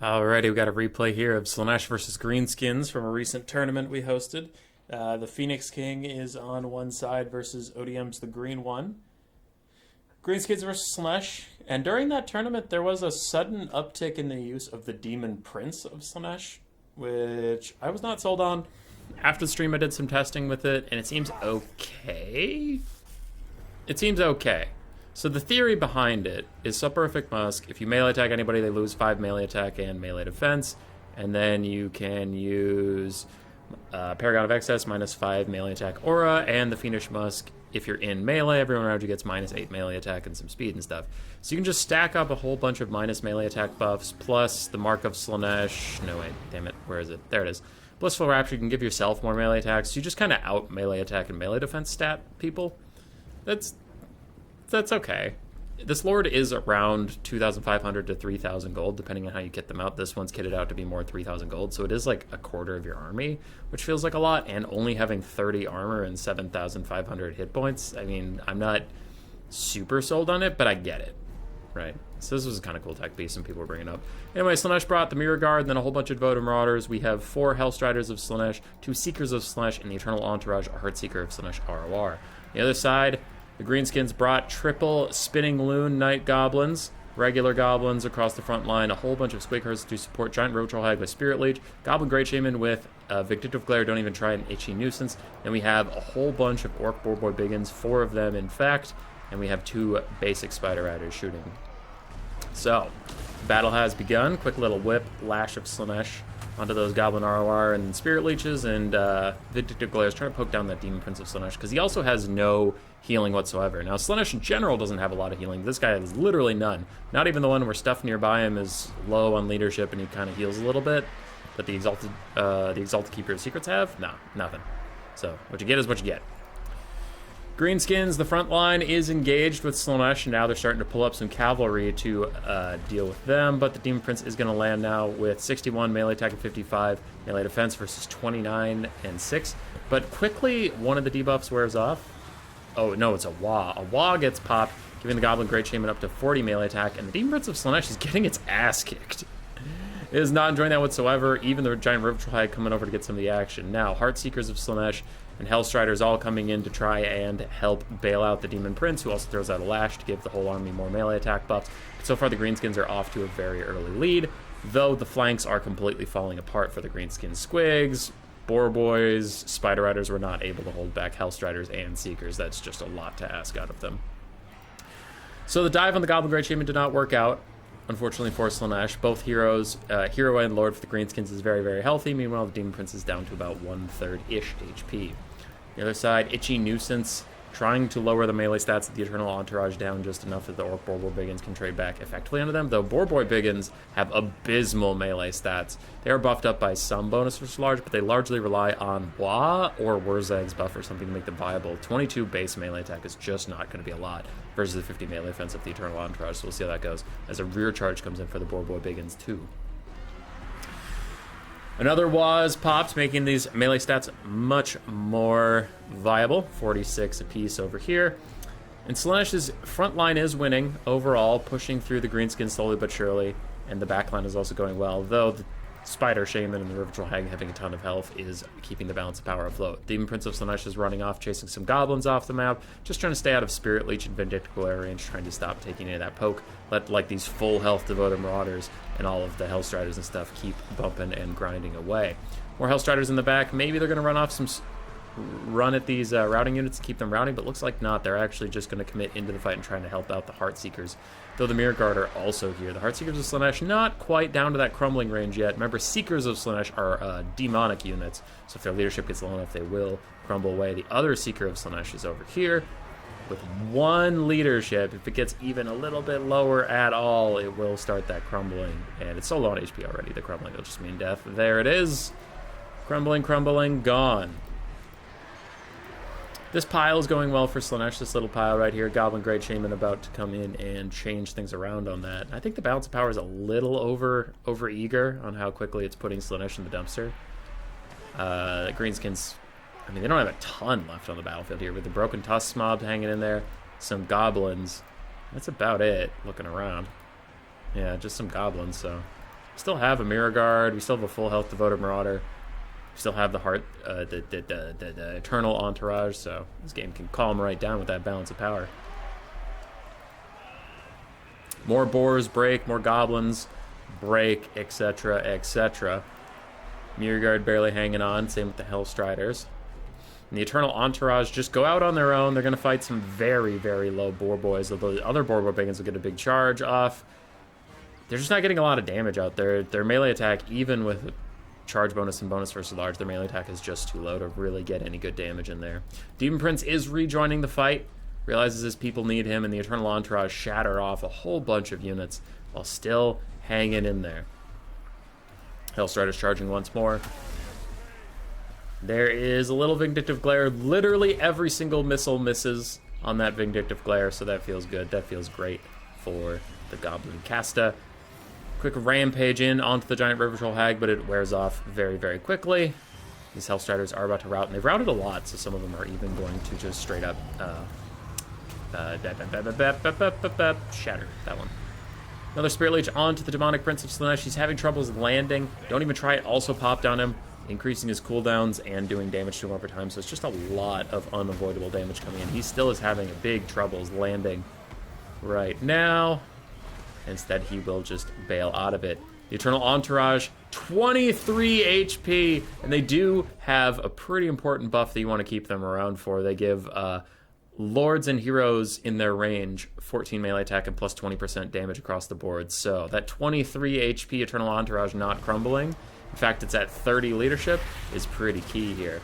Alrighty, we got a replay here of Slanesh versus Greenskins from a recent tournament we hosted. The Phoenix King is on one side versus ODM's the green one. Greenskins versus Slanesh. And during that tournament, there was a sudden uptick in the use of the Demon Prince of Slanesh, which I was not sold on. After the stream, I did some testing with it, and it seems okay. It seems okay. So the theory behind it is Subperfect Musk. If you melee attack anybody, they lose 5 melee attack and melee defense. And then you can use Paragon of Excess, minus 5 melee attack aura, and the Fiendish Musk. If you're in melee, everyone around you gets minus 8 melee attack and some speed and stuff. So you can just stack up a whole bunch of minus melee attack buffs, plus the Mark of Slanesh. No, wait, damn it, where is it? There it is. Blissful Rapture, you can give yourself more melee attacks. So you just kind of out melee attack and melee defense stat people. That's okay. This Lord is around 2,500 to 3,000 gold, depending on how you kit them out. This one's kitted out to be more 3,000 gold, so it is like a quarter of your army, which feels like a lot, and only having 30 armor and 7,500 hit points. I mean, I'm not super sold on it, but I get it, right? So this was a kind of cool tech piece and people were bringing it up. Anyway, Slanesh brought the Mirror Guard and then a whole bunch of Devoted Marauders. We have 4 Hellstriders of Slanesh, 2 Seekers of Slanesh, and the Eternal Entourage, a Heartseeker of Slanesh ROR. The other side, the Greenskins brought triple Spinning Loon Knight Goblins, regular Goblins across the front line, a whole bunch of Squighearts to support Giant Roach Hag with Spirit Leech, Goblin Great Shaman with Vindictive Glare, don't even try an Itchy Nuisance, and we have a whole bunch of Orc Boarboy Biggins, 4 of them in fact, and we have 2 basic Spider Riders shooting. So, battle has begun. Quick little whip, Lash of Slanesh onto those Goblin ROR and Spirit Leeches, and Vindictive Glare is trying to poke down that Demon Prince of Slanesh, because he also has no healing whatsoever. Now, Slanesh in general doesn't have a lot of healing. This guy has literally none. Not even the one where stuff nearby him is low on leadership and he kind of heals a little bit. But the Exalted Keeper of Secrets have? Nah, nothing. So, what you get is what you get. Greenskins, the front line is engaged with Slanesh, and now they're starting to pull up some cavalry to deal with them, but the Demon Prince is going to land now with 61 melee attack and 55 melee defense versus 29 and 6. But quickly, one of the debuffs wears off. Oh, no, it's a Wah. A Wah gets popped, giving the Goblin Great Shaman up to 40 melee attack, and the Demon Prince of Slanesh is getting its ass kicked. It is not enjoying that whatsoever, even the Giant Roach Hag coming over to get some of the action. Now, Heartseekers of Slanesh and Hellstriders all coming in to try and help bail out the Demon Prince, who also throws out a Lash to give the whole army more melee attack buffs. But so far, the Greenskins are off to a very early lead, though the flanks are completely falling apart for the Greenskin Squigs. Boar Boys, Spider Riders were not able to hold back Hellstriders and Seekers. That's just a lot to ask out of them. So the dive on the Goblin Great Shaman did not work out, unfortunately for Slanesh. Both heroes, Hero and Lord for the Greenskins is very, very healthy. Meanwhile, the Demon Prince is down to about 1/3-ish HP. The other side, Itchy Nuisance, trying to lower the melee stats of the Eternal Entourage down just enough that the Orc Boarboy Biggins can trade back effectively onto them, though Boarboy Biggins have abysmal melee stats. They are buffed up by some bonus for large, but they largely rely on Wah or Wurzag's buff or something to make them viable. 22 base melee attack is just not going to be a lot versus the 50 melee defense of the Eternal Entourage, so we'll see how that goes as a rear charge comes in for the Boarboy Biggins too. Another was popped, making these melee stats much more viable. 46 apiece over here. And Slanesh's front line is winning overall, pushing through the Greenskin slowly but surely. And the back line is also going well, though the Spider Shaman and the River Troll Hag having a ton of health is keeping the balance of power afloat. Demon Prince of Slanesh is running off, chasing some goblins off the map, just trying to stay out of Spirit Leech and Vindictive Glare range, trying to stop taking any of that poke. Let like these full health Devoted Marauders and all of the Hellstriders and stuff keep bumping and grinding away. More Hellstriders in the back. Maybe they're going to run off some run at these routing units to keep them routing, but looks like not. They're actually just going to commit into the fight and trying to help out the Heartseekers, though the Mirror Guard are also here. The Heartseekers of Slanesh not quite down to that crumbling range yet. Remember, Seekers of Slanesh are demonic units, so if their leadership gets low enough, they will crumble away. The other Seeker of Slanesh is over here with 1 leadership. If it gets even a little bit lower at all, it will start that crumbling, and it's so low on HP already, the crumbling will just mean death. There it is. Crumbling, crumbling, gone. This pile is going well for Slanesh, this little pile right here. Goblin Great Shaman about to come in and change things around on that. I think the balance of power is a little over eager on how quickly it's putting Slanesh in the dumpster. Greenskins, I mean, they don't have a ton left on the battlefield here, with the Broken Tusks mob hanging in there, some goblins. That's about it, looking around. Yeah, just some goblins, so Still have a Mirror Guard. We still have a full health Devoted Marauder. We still have the heart, the Eternal Entourage, so this game can calm right down with that balance of power. More boars break, more goblins break, etc., etc. Mirror Guard barely hanging on, same with the Hellstriders. And the Eternal Entourage just go out on their own. They're going to fight some very, very low boar boys, although the other boar barbarians will get a big charge off. They're just not getting a lot of damage out there. Their melee attack, even with charge bonus and bonus versus large, their melee attack is just too low to really get any good damage in there. Demon Prince is rejoining the fight, realizes his people need him, and the Eternal Entourage shatter off a whole bunch of units while still hanging in there. Hellstrider's charging once more. There is a little Vindictive Glare. Literally every single missile misses on that Vindictive Glare, so that feels good. That feels great for the Goblin Casta. Quick rampage in onto the giant River Troll Hag, but it wears off very, very quickly. These Hellstriders are about to rout, and they've routed a lot, so some of them are even going to just straight up shatter that one. Another Spirit Leech onto the Demonic Prince of Slaanesh. He's having troubles landing. Don't even try it. Also popped on him, increasing his cooldowns and doing damage to him over time. So it's just a lot of unavoidable damage coming in. He still is having big troubles landing right now. Instead, he will just bail out of it. The Eternal Entourage, 23 HP, and they do have a pretty important buff that you want to keep them around for. They give lords and heroes in their range 14 melee attack and plus 20% damage across the board. So that 23 HP Eternal Entourage not crumbling, in fact it's at 30 leadership, is pretty key here.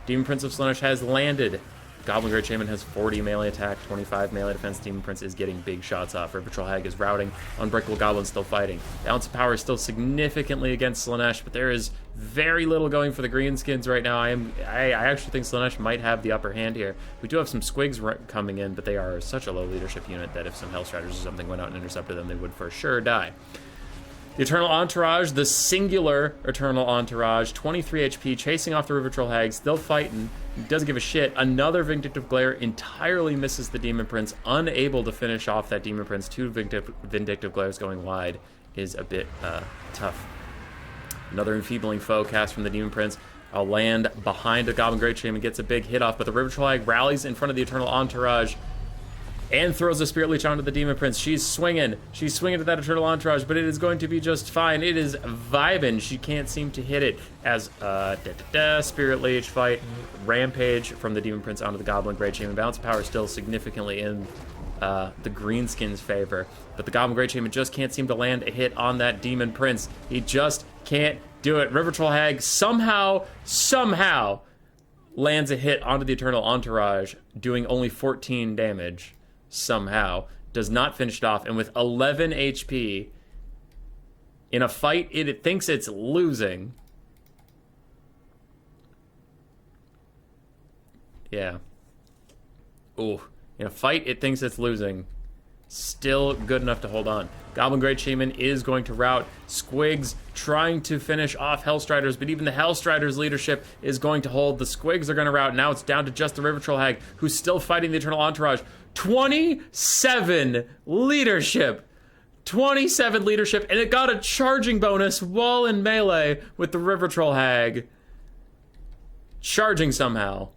Demon Prince of Slaanesh has landed. Goblin Great Shaman has 40 melee attack, 25 melee defense. Demon Prince is getting big shots off. River Troll Hag is routing. Unbreakable Goblin still fighting. Balance of power is still significantly against Slaanesh, but there is very little going for the Greenskins right now. I actually think Slaanesh might have the upper hand here. We do have some Squigs coming in, but they are such a low leadership unit that if some Hellstriders or something went out and intercepted them, they would for sure die. The Eternal Entourage, the singular Eternal Entourage, 23 HP, chasing off the River Troll Hag, still fighting. He doesn't give a shit. Another Vindictive Glare entirely misses the Demon Prince, unable to finish off that Demon Prince. Two Vindictive Glares going wide is a bit tough. Another Enfeebling Foe cast from the Demon Prince. I'll land behind a Goblin Great Shaman, gets a big hit off, but the River Troll Hag rallies in front of the Eternal Entourage and throws a Spirit Leech onto the Demon Prince. She's swinging. She's swinging to that Eternal Entourage, but it is going to be just fine. It is vibing. She can't seem to hit it as Spirit Leech fight. Rampage from the Demon Prince onto the Goblin Great Shaman. Balance of power still significantly in the Greenskins' favor, but the Goblin Great Shaman just can't seem to land a hit on that Demon Prince. He just can't do it. River Troll Hag somehow lands a hit onto the Eternal Entourage, doing only 14 damage. Somehow does not finish it off, and with 11 HP in a fight it thinks it's losing. Yeah. Ooh. In a fight it thinks it's losing, still good enough to hold on. Goblin Great Shaman is going to rout. Squigs trying to finish off Hellstriders, but even the Hellstriders' leadership is going to hold. The Squigs are going to rout. Now it's down to just the River Troll Hag, who's still fighting the Eternal Entourage. 27 leadership. 27 leadership, and it got a charging bonus while in melee with the River Troll Hag charging somehow.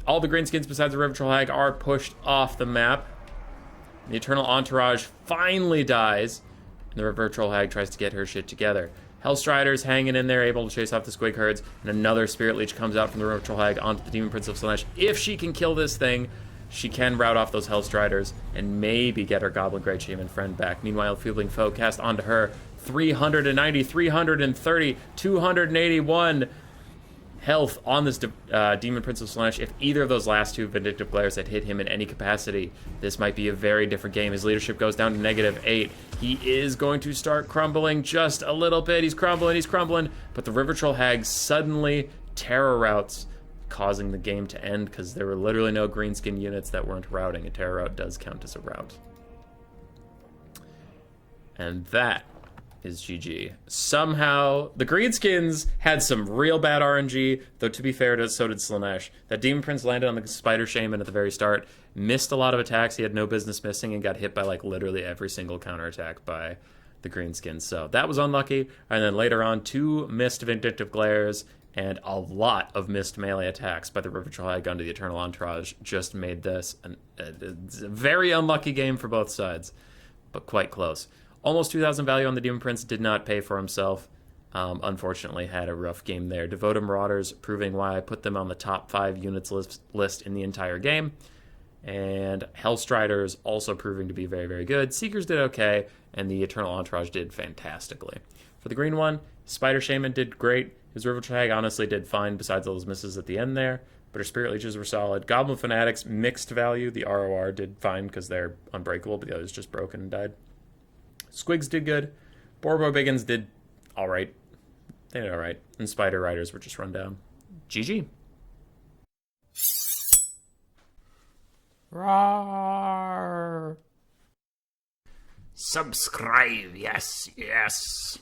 All the Greenskins besides the River Troll Hag are pushed off the map. The Eternal Entourage finally dies, and the River Troll Hag tries to get her shit together. Hellstriders hanging in there, able to chase off the Squig herds, and another Spirit Leech comes out from the River Troll Hag onto the Demon Prince of Slaanesh. If she can kill this thing, she can rout off those Hellstriders and maybe get her Goblin Great Shaman friend back. Meanwhile, Feebling Foe cast onto her. 390, 330, 281 health on this Demon Prince of Slaanesh. If either of those last two Vindictive Glares had hit him in any capacity, this might be a very different game. His leadership goes down to -8. He is going to start crumbling just a little bit. He's crumbling, but the River Troll Hag suddenly terror routs, causing the game to end because there were literally no Greenskin units that weren't routing. A terror rout does count as a rout. And that is GG. Somehow, the Greenskins had some real bad RNG, though to be fair, so did Slaanesh. That Demon Prince landed on the Spider Shaman at the very start, missed a lot of attacks he had no business missing, and got hit by like literally every single counterattack by the Greenskins. So that was unlucky. And then later on, 2 missed Vindictive Glares and a lot of missed melee attacks by the Riverdale High Gun to the Eternal Entourage just made this a very unlucky game for both sides, but quite close. Almost 2,000 value on the Demon Prince, did not pay for himself. Unfortunately, had a rough game there. Devoted Marauders, proving why I put them on the top 5 units list in the entire game. And Hellstriders also proving to be very, very good. Seekers did okay, and the Eternal Entourage did fantastically. For the green one, Spider Shaman did great. His River Tag honestly did fine, besides all those misses at the end there. But her Spirit Leeches were solid. Goblin Fanatics, mixed value. The ROR did fine because they're unbreakable, but the others just broken and died. Squigs did good. Borbo Biggins did alright. They did alright. And Spider Riders were just run down. GG. Roar! Subscribe, yes, yes.